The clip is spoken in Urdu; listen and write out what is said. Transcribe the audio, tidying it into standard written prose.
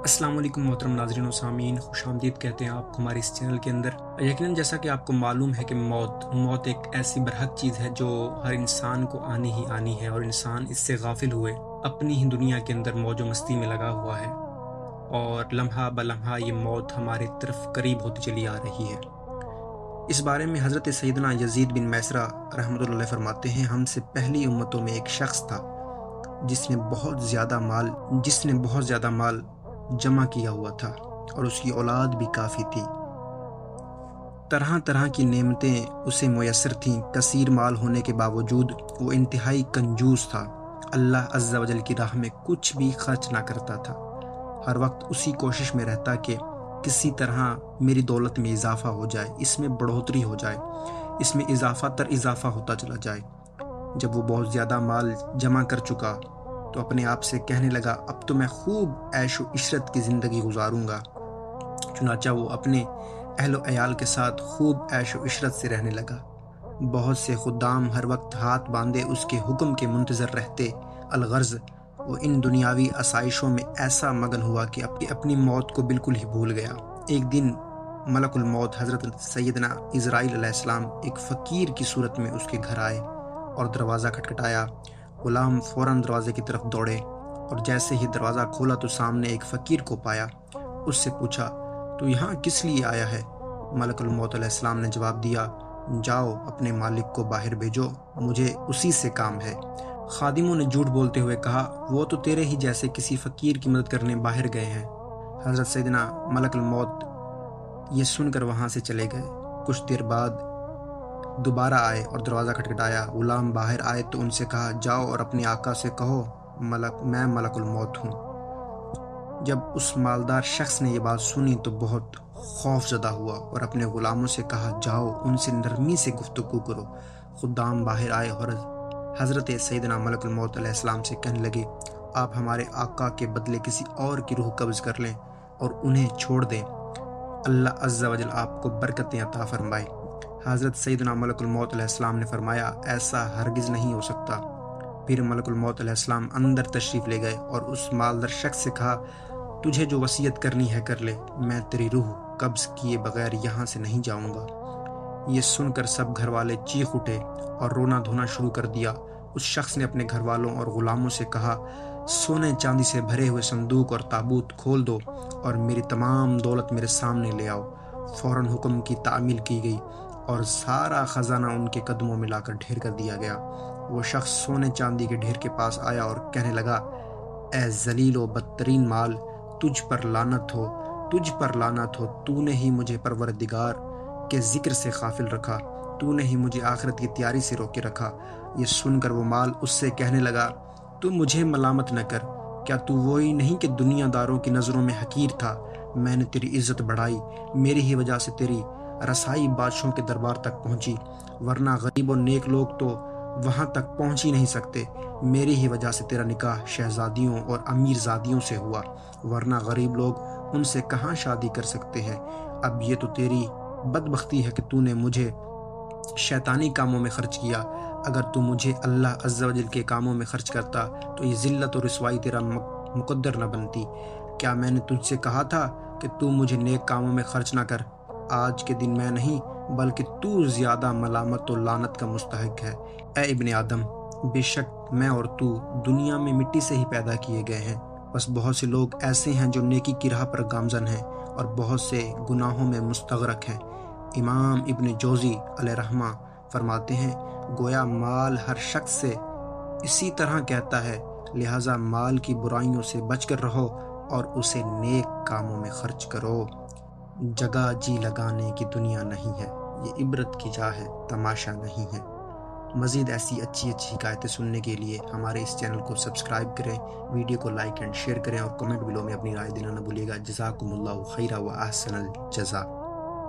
السلام علیکم محترم ناظرین و سامعین، خوش آمدید کہتے ہیں آپ کو ہمارے اس چینل کے اندر۔ یقیناً جیسا کہ آپ کو معلوم ہے کہ موت ایک ایسی برحق چیز ہے جو ہر انسان کو آنی ہی آنی ہے، اور انسان اس سے غافل ہوئے اپنی ہی دنیا کے اندر موج و مستی میں لگا ہوا ہے، اور لمحہ بلمحہ یہ موت ہمارے طرف قریب ہوتی چلی آ رہی ہے۔ اس بارے میں حضرت سیدنا یزید بن میسرہ رحمۃ اللہ علیہ فرماتے ہیں، ہم سے پہلی امتوں میں ایک شخص تھا جس نے بہت زیادہ مال جمع کیا ہوا تھا، اور اس کی اولاد بھی کافی تھی۔ طرح طرح کی نعمتیں اسے میسر تھیں، کثیر مال ہونے کے باوجود وہ انتہائی کنجوس تھا، اللہ عز و جل کی راہ میں کچھ بھی خرچ نہ کرتا تھا، ہر وقت اسی کوشش میں رہتا کہ کسی طرح میری دولت میں اضافہ ہو جائے، اس میں بڑھوتری ہو جائے، اس میں اضافہ تر اضافہ ہوتا چلا جائے۔ جب وہ بہت زیادہ مال جمع کر چکا تو اپنے آپ سے کہنے لگا، اب تو میں خوب عیش و عشرت کی زندگی گزاروں گا۔ چنانچہ وہ اپنے اہل و عیال کے ساتھ خوب عیش و عشرت سے رہنے لگا۔ بہت سے خدام ہر وقت ہاتھ باندھے اس کے حکم کے منتظر رہتے، الغرض وہ ان دنیاوی آسائشوں میں ایسا مگن ہوا کہ اپنی موت کو بالکل ہی بھول گیا۔ ایک دن ملک الموت حضرت سیدنا عزرائیل علیہ السلام ایک فقیر کی صورت میں اس کے گھر آئے اور دروازہ کھٹکھٹایا۔ غلام فوراً دروازے کی طرف دوڑے، اور جیسے ہی دروازہ کھولا تو سامنے ایک فقیر کو پایا۔ اس سے پوچھا، تو یہاں کس لیے آیا ہے؟ ملک الموت علیہ السلام نے جواب دیا، جاؤ اپنے مالک کو باہر بھیجو، مجھے اسی سے کام ہے۔ خادموں نے جھوٹ بولتے ہوئے کہا، وہ تو تیرے ہی جیسے کسی فقیر کی مدد کرنے باہر گئے ہیں۔ حضرت سیدنا ملک الموت یہ سن کر وہاں سے چلے گئے۔ کچھ دیر بعد دوبارہ آئے اور دروازہ کھٹکھٹایا۔ غلام باہر آئے تو ان سے کہا، جاؤ اور اپنے آقا سے کہو میں ملک الموت ہوں۔ جب اس مالدار شخص نے یہ بات سنی تو بہت خوف زدہ ہوا اور اپنے غلاموں سے کہا، جاؤ ان سے نرمی سے گفتگو کرو۔ خدام باہر آئے اور حضرت سیدنا ملک الموت علیہ السلام سے کہنے لگے، آپ ہمارے آقا کے بدلے کسی اور کی روح قبض کر لیں اور انہیں چھوڑ دیں، اللہ عز و جل آپ کو برکتیں عطا فرمائے۔ حضرت سیدنا ملک الموت علیہ السلام نے فرمایا، ایسا ہرگز نہیں ہو سکتا۔ پھر ملک الموت علیہ السلام اندر تشریف لے گئے اور اس مالدار شخص سے کہا، تجھے جو وصیت کرنی ہے کر لے، میں تیری روح قبض کیے بغیر یہاں سے نہیں جاؤں گا۔ یہ سن کر سب گھر والے چیخ اٹھے اور رونا دھونا شروع کر دیا۔ اس شخص نے اپنے گھر والوں اور غلاموں سے کہا، سونے چاندی سے بھرے ہوئے صندوق اور تابوت کھول دو اور میری تمام دولت میرے سامنے لے آؤ۔ فوراً حکم کی تعمیل کی گئی اور سارا خزانہ ان کے قدموں میں لا کر ڈھیر کر دیا گیا۔ وہ شخص سونے چاندی کے ڈھیر کے پاس آیا اور کہنے لگا، اے ذلیل و بدترین مال، تجھ پر لعنت ہو، تو نے ہی مجھے پروردگار کے ذکر سے غافل رکھا، تو نے ہی مجھے آخرت کی تیاری سے روکے رکھا۔ یہ سن کر وہ مال اس سے کہنے لگا، تو مجھے ملامت نہ کر، کیا تو وہی نہیں کہ دنیا داروں کی نظروں میں حقیر تھا؟ میں نے تیری عزت بڑھائی، میری ہی وجہ سے تیری رسائی بادشاہوں کے دربار تک پہنچی، ورنہ غریب و نیک لوگ تو وہاں تک پہنچ ہی نہیں سکتے۔ میری ہی وجہ سے تیرا نکاح شہزادیوں اور امیر زادیوں سے ہوا، ورنہ غریب لوگ ان سے کہاں شادی کر سکتے ہیں۔ اب یہ تو تیری بدبختی ہے کہ تو نے مجھے شیطانی کاموں میں خرچ کیا، اگر تو مجھے اللہ عز و جل کے کاموں میں خرچ کرتا تو یہ ذلت اور رسوائی تیرا مقدر نہ بنتی۔ کیا میں نے تجھ سے کہا تھا کہ تو مجھے نیک کاموں میں خرچ نہ کر؟ آج کے دن میں نہیں بلکہ تو زیادہ ملامت و لعنت کا مستحق ہے۔ اے ابن آدم، بے شک میں اور تو دنیا میں مٹی سے ہی پیدا کیے گئے ہیں، بس بہت سے لوگ ایسے ہیں جو نیکی کی راہ پر گامزن ہیں اور بہت سے گناہوں میں مستغرق ہیں۔ امام ابن جوزی علیہ رحمہ فرماتے ہیں، گویا مال ہر شخص سے اسی طرح کہتا ہے، لہٰذا مال کی برائیوں سے بچ کر رہو اور اسے نیک کاموں میں خرچ کرو۔ جگہ جی لگانے کی دنیا نہیں ہے، یہ عبرت کی جا ہے، تماشا نہیں ہے۔ مزید ایسی اچھی حکایتیں سننے کے لیے ہمارے اس چینل کو سبسکرائب کریں، ویڈیو کو لائک اینڈ شیئر کریں، اور کمنٹ بلو میں اپنی رائے دینا نہ بھولیے گا۔ جزاکم اللہ خیرا و احسن الجزا۔